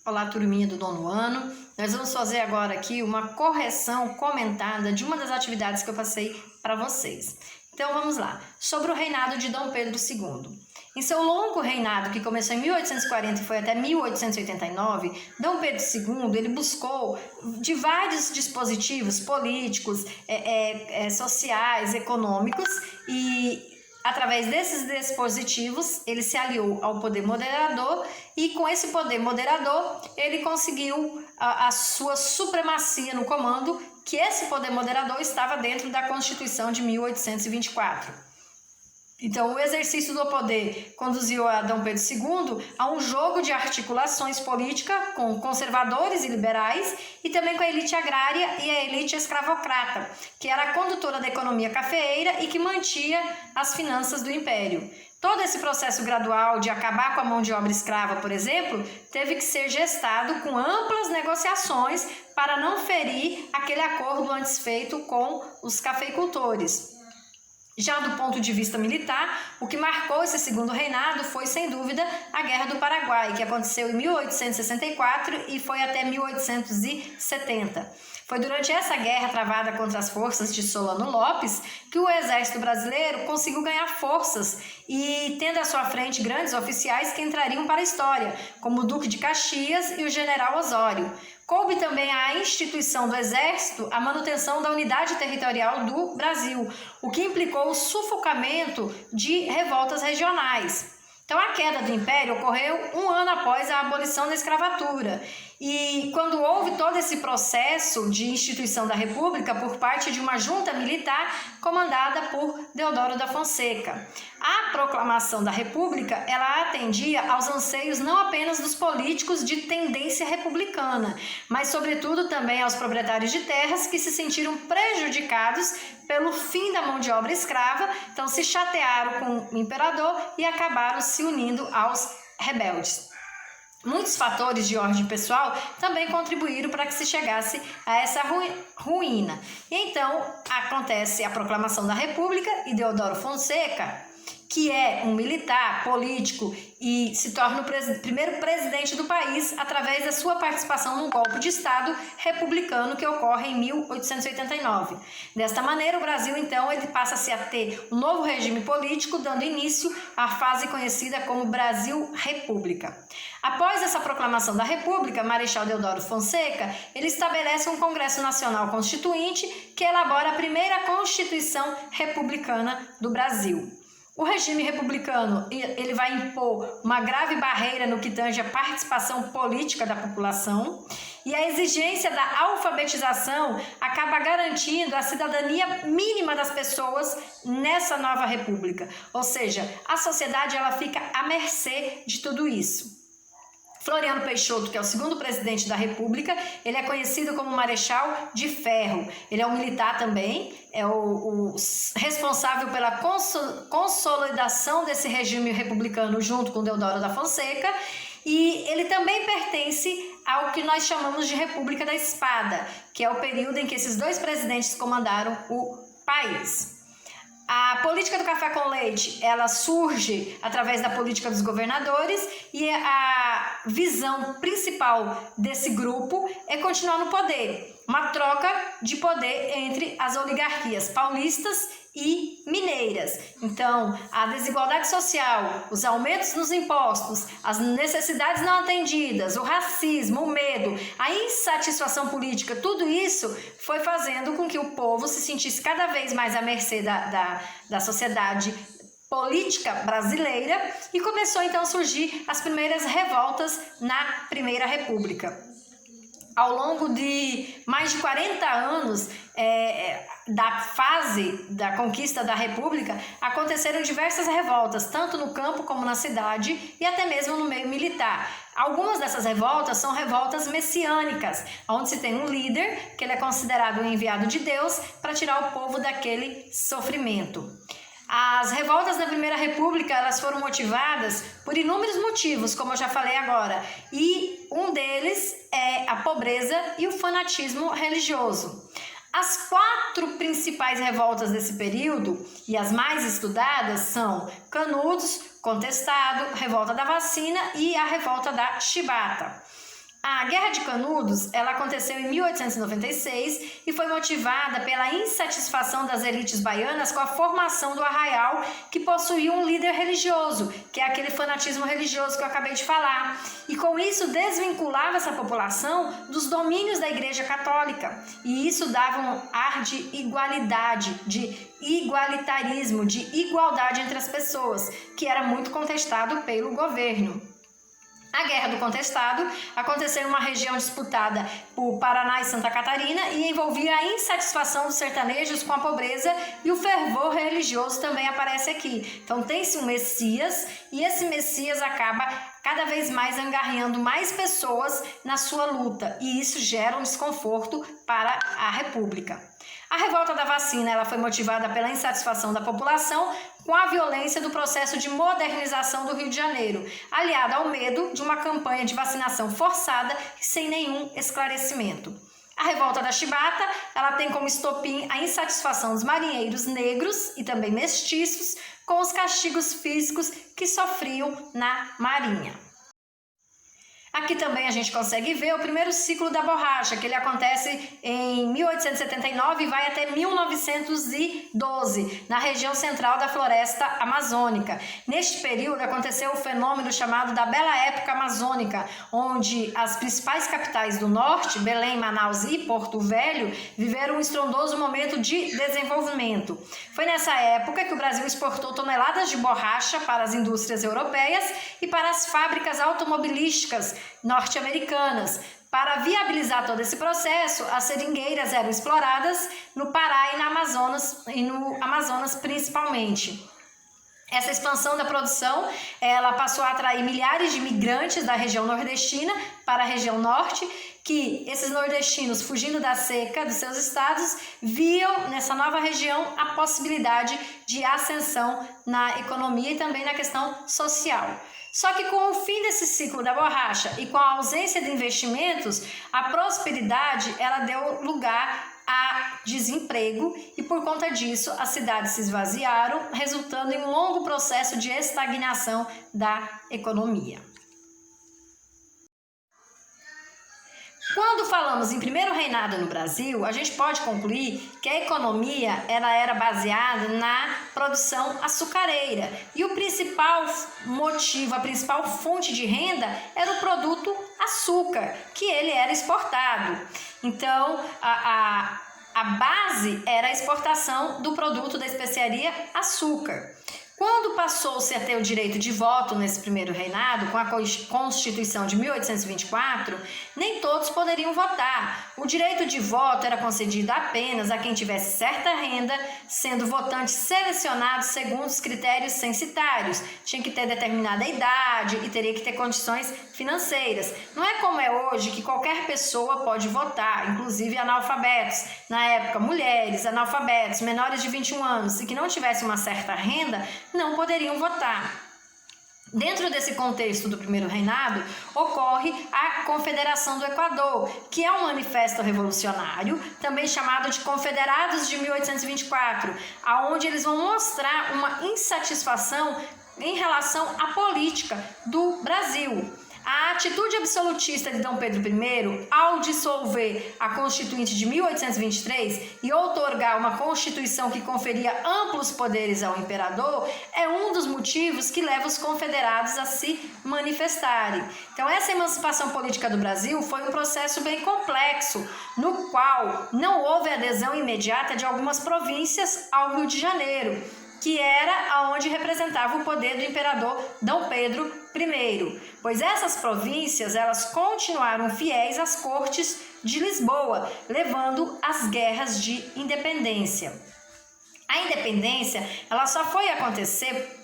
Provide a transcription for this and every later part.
Olá, turminha do nono ano. Nós vamos fazer agora aqui uma correção comentada de uma das atividades que eu passei para vocês. Então vamos lá. Sobre o reinado de Dom Pedro II. Em seu longo reinado, que começou em 1840 e foi até 1889, Dom Pedro II ele buscou de vários dispositivos políticos, sociais, econômicos e através desses dispositivos, ele se aliou ao poder moderador e com esse poder moderador, ele conseguiu a sua supremacia no comando, que esse poder moderador estava dentro da Constituição de 1824. Então, o exercício do poder conduziu a Dom Pedro II a um jogo de articulações políticas com conservadores e liberais e também com a elite agrária e a elite escravocrata, que era a condutora da economia cafeeira e que mantinha as finanças do império. Todo esse processo gradual de acabar com a mão de obra escrava, por exemplo, teve que ser gestado com amplas negociações para não ferir aquele acordo antes feito com os cafeicultores. Já do ponto de vista militar, o que marcou esse segundo reinado foi, sem dúvida, a Guerra do Paraguai, que aconteceu em 1864 e foi até 1870. Foi durante essa guerra travada contra as forças de Solano Lopes que o exército brasileiro conseguiu ganhar forças e tendo à sua frente grandes oficiais que entrariam para a história, como o Duque de Caxias e o General Osório. Coube também à instituição do Exército a manutenção da unidade territorial do Brasil, o que implicou o sufocamento de revoltas regionais. Então, a queda do Império ocorreu um ano após a abolição da escravatura. E quando houve todo esse processo de instituição da República por parte de uma junta militar comandada por Deodoro da Fonseca. A proclamação da República, ela atendia aos anseios não apenas dos políticos de tendência republicana, mas sobretudo também aos proprietários de terras que se sentiram prejudicados pelo fim da mão de obra escrava, então se chatearam com o imperador e acabaram se unindo aos rebeldes. Muitos fatores de ordem pessoal também contribuíram para que se chegasse a essa ruína. E então acontece a proclamação da República e Deodoro Fonseca, que é um militar político e se torna o primeiro presidente do país através da sua participação num golpe de Estado republicano que ocorre em 1889. Desta maneira, o Brasil, então, ele passa-se a ter um novo regime político, dando início à fase conhecida como Brasil-República. Após essa proclamação da República, Marechal Deodoro Fonseca, ele estabelece um Congresso Nacional Constituinte que elabora a primeira Constituição Republicana do Brasil. O regime republicano ele vai impor uma grave barreira no que tange a participação política da população e a exigência da alfabetização acaba garantindo a cidadania mínima das pessoas nessa nova república. Ou seja, a sociedade ela fica à mercê de tudo isso. Floriano Peixoto, que é o segundo presidente da República, ele é conhecido como Marechal de Ferro. Ele é um militar também, é o responsável pela consolidação desse regime republicano junto com Deodoro da Fonseca, e ele também pertence ao que nós chamamos de República da Espada, que é o período em que esses dois presidentes comandaram o país. A política do café com leite, ela surge através da política dos governadores e a visão principal desse grupo é continuar no poder, uma troca de poder entre as oligarquias paulistas e mineiras. Então, a desigualdade social, os aumentos nos impostos, as necessidades não atendidas, o racismo, o medo, a insatisfação política, tudo isso foi fazendo com que o povo se sentisse cada vez mais à mercê da sociedade política brasileira e começou então a surgir as primeiras revoltas na Primeira República. Ao longo de mais de 40 anos da fase da conquista da República, aconteceram diversas revoltas, tanto no campo como na cidade e até mesmo no meio militar. Algumas dessas revoltas são revoltas messiânicas, onde se tem um líder, que ele é considerado um enviado de Deus, para tirar o povo daquele sofrimento. As revoltas da Primeira República, elas foram motivadas por inúmeros motivos, como eu já falei agora, e um deles é a pobreza e o fanatismo religioso. As 4 principais revoltas desse período, e as mais estudadas, são Canudos, Contestado, Revolta da Vacina e a Revolta da Chibata. A Guerra de Canudos, ela aconteceu em 1896 e foi motivada pela insatisfação das elites baianas com a formação do arraial, que possuía um líder religioso, que é aquele fanatismo religioso que eu acabei de falar. E com isso desvinculava essa população dos domínios da Igreja Católica. E isso dava um ar de igualdade, de igualitarismo, de igualdade entre as pessoas, que era muito contestado pelo governo. A Guerra do Contestado aconteceu em uma região disputada por Paraná e Santa Catarina e envolvia a insatisfação dos sertanejos com a pobreza, e o fervor religioso também aparece aqui. Então tem-se um Messias e esse Messias acaba cada vez mais angariando mais pessoas na sua luta, e isso gera um desconforto para a República. A revolta da vacina, ela foi motivada pela insatisfação da população com a violência do processo de modernização do Rio de Janeiro, aliada ao medo de uma campanha de vacinação forçada e sem nenhum esclarecimento. A revolta da Chibata, ela tem como estopim a insatisfação dos marinheiros negros e também mestiços com os castigos físicos que sofriam na Marinha. Aqui também a gente consegue ver o primeiro ciclo da borracha, que ele acontece em 1879 e vai até 1912, na região central da floresta amazônica. Neste período aconteceu o fenômeno chamado da Bela Época Amazônica, onde as principais capitais do norte, Belém, Manaus e Porto Velho, viveram um estrondoso momento de desenvolvimento. Foi nessa época que o Brasil exportou toneladas de borracha para as indústrias europeias e para as fábricas automobilísticas norte-americanas. Para viabilizar todo esse processo, as seringueiras eram exploradas no Pará e no Amazonas principalmente. Essa expansão da produção, ela passou a atrair milhares de imigrantes da região nordestina para a região norte, que esses nordestinos, fugindo da seca dos seus estados, viam nessa nova região a possibilidade de ascensão na economia e também na questão social. Só que com o fim desse ciclo da borracha e com a ausência de investimentos, a prosperidade ela deu lugar a desemprego, e por conta disso as cidades se esvaziaram, resultando em um longo processo de estagnação da economia. Quando falamos em primeiro reinado no Brasil, a gente pode concluir que a economia ela era baseada na produção açucareira, e o principal motivo, a principal fonte de renda era o produto açúcar, que ele era exportado. Então, a base era a exportação do produto da especiaria açúcar. Quando passou-se a ter o direito de voto nesse primeiro reinado, com a Constituição de 1824, nem todos poderiam votar. O direito de voto era concedido apenas a quem tivesse certa renda, sendo votantes selecionados segundo os critérios censitários. Tinha que ter determinada idade e teria que ter condições financeiras. Não é como é hoje, que qualquer pessoa pode votar, inclusive analfabetos. Na época, mulheres, analfabetos, menores de 21 anos e que não tivessem uma certa renda, não poderiam votar. Dentro desse contexto do primeiro reinado, ocorre a Confederação do Equador, que é um manifesto revolucionário, também chamado de Confederados de 1824, aonde eles vão mostrar uma insatisfação em relação à política do Brasil. A atitude absolutista de Dom Pedro I, ao dissolver a Constituinte de 1823 e outorgar uma Constituição que conferia amplos poderes ao imperador, é um dos motivos que leva os confederados a se manifestarem. Então, essa emancipação política do Brasil foi um processo bem complexo, no qual não houve adesão imediata de algumas províncias ao Rio de Janeiro, que era onde representava o poder do imperador Dom Pedro I, pois essas províncias elas continuaram fiéis às cortes de Lisboa, levando às guerras de independência. A independência ela só foi acontecer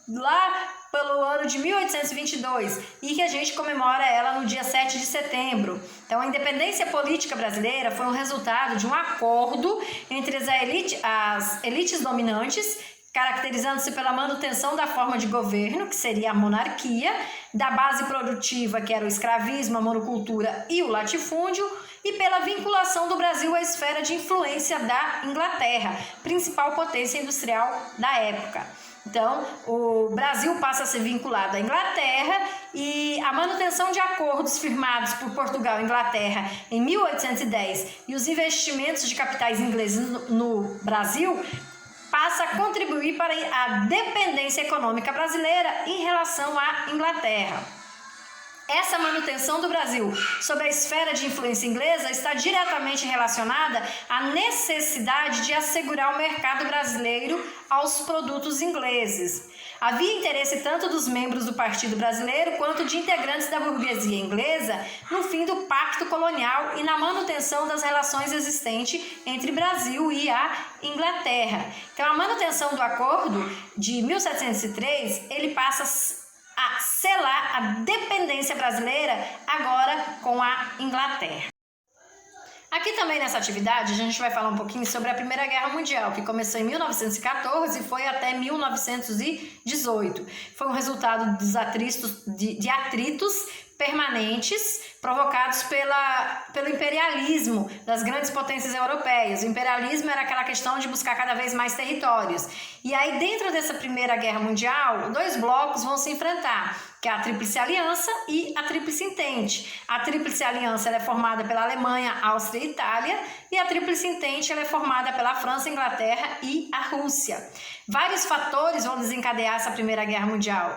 lá pelo ano de 1822 e que a gente comemora ela no dia 7 de setembro. Então, a independência política brasileira foi um resultado de um acordo entre as elites dominantes, caracterizando-se pela manutenção da forma de governo, que seria a monarquia, da base produtiva, que era o escravismo, a monocultura e o latifúndio, e pela vinculação do Brasil à esfera de influência da Inglaterra, principal potência industrial da época. Então, o Brasil passa a ser vinculado à Inglaterra e a manutenção de acordos firmados por Portugal e Inglaterra em 1810 e os investimentos de capitais ingleses no Brasil passa a contribuir para a dependência econômica brasileira em relação à Inglaterra. Essa manutenção do Brasil sob a esfera de influência inglesa está diretamente relacionada à necessidade de assegurar o mercado brasileiro aos produtos ingleses. Havia interesse tanto dos membros do Partido Brasileiro quanto de integrantes da burguesia inglesa no fim do pacto colonial e na manutenção das relações existentes entre Brasil e a Inglaterra. Então, a manutenção do acordo de 1703, ele passa a selar a dependência brasileira agora com a Inglaterra. Aqui também nessa atividade a gente vai falar um pouquinho sobre a Primeira Guerra Mundial, que começou em 1914 e foi até 1918. Foi um resultado dos de atritos permanentes provocados pelo imperialismo das grandes potências europeias. O imperialismo era aquela questão de buscar cada vez mais territórios. E aí, dentro dessa Primeira Guerra Mundial, dois blocos vão se enfrentar, que é a Tríplice Aliança e a Tríplice Entente. A Tríplice Aliança ela é formada pela Alemanha, Áustria e Itália, e a Tríplice Entente ela é formada pela França, Inglaterra e a Rússia. Vários fatores vão desencadear essa Primeira Guerra Mundial,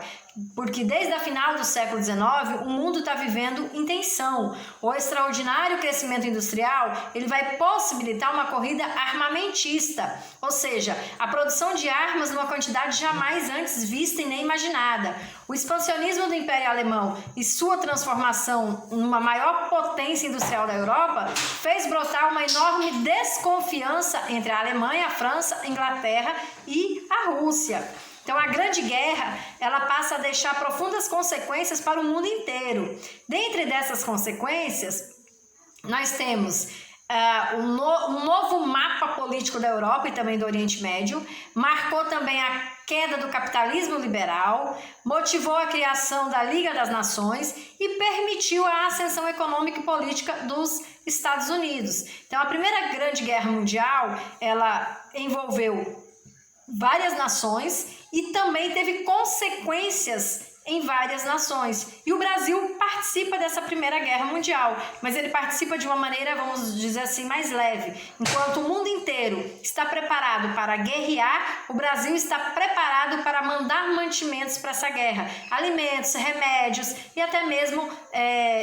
porque desde a final do século XIX o mundo está vivendo em tensão. O extraordinário crescimento industrial ele vai possibilitar uma corrida armamentista, ou seja, a produção de armas numa quantidade jamais antes vista e nem imaginada. O expansionismo do Império Alemão e sua transformação numa maior potência industrial da Europa fez brotar uma enorme desconfiança entre a Alemanha, a França, a Inglaterra e a Rússia. Então, a Grande Guerra, ela passa a deixar profundas consequências para o mundo inteiro. Dentre dessas consequências, nós temos um novo mapa político da Europa e também do Oriente Médio, marcou também a queda do capitalismo liberal, motivou a criação da Liga das Nações e permitiu a ascensão econômica e política dos Estados Unidos. Então, a Primeira Grande Guerra Mundial, ela envolveu várias nações e também teve consequências em várias nações. E o Brasil participa dessa Primeira Guerra Mundial, mas ele participa de uma maneira, vamos dizer assim, mais leve. Enquanto o mundo inteiro está preparado para guerrear, o Brasil está preparado para mandar mantimentos para essa guerra. Alimentos, remédios e até mesmo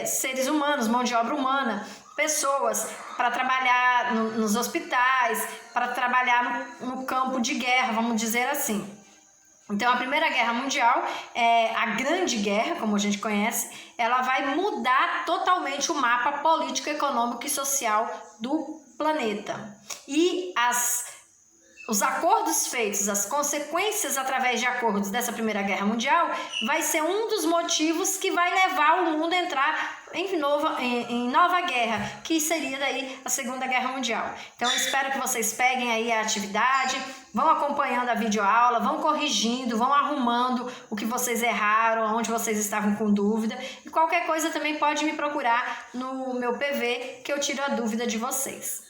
seres humanos, mão de obra humana, pessoas para trabalhar nos hospitais, para trabalhar no campo de guerra, vamos dizer assim. Então, a Primeira Guerra Mundial, a Grande Guerra, como a gente conhece, ela vai mudar totalmente o mapa político, econômico e social do planeta. E os acordos feitos, as consequências através de acordos dessa Primeira Guerra Mundial, vai ser um dos motivos que vai levar o mundo a entrar em nova guerra, que seria daí a Segunda Guerra Mundial. Então, eu espero que vocês peguem aí a atividade, vão acompanhando a videoaula, vão corrigindo, vão arrumando o que vocês erraram, onde vocês estavam com dúvida. E qualquer coisa também pode me procurar no meu PV, que eu tiro a dúvida de vocês.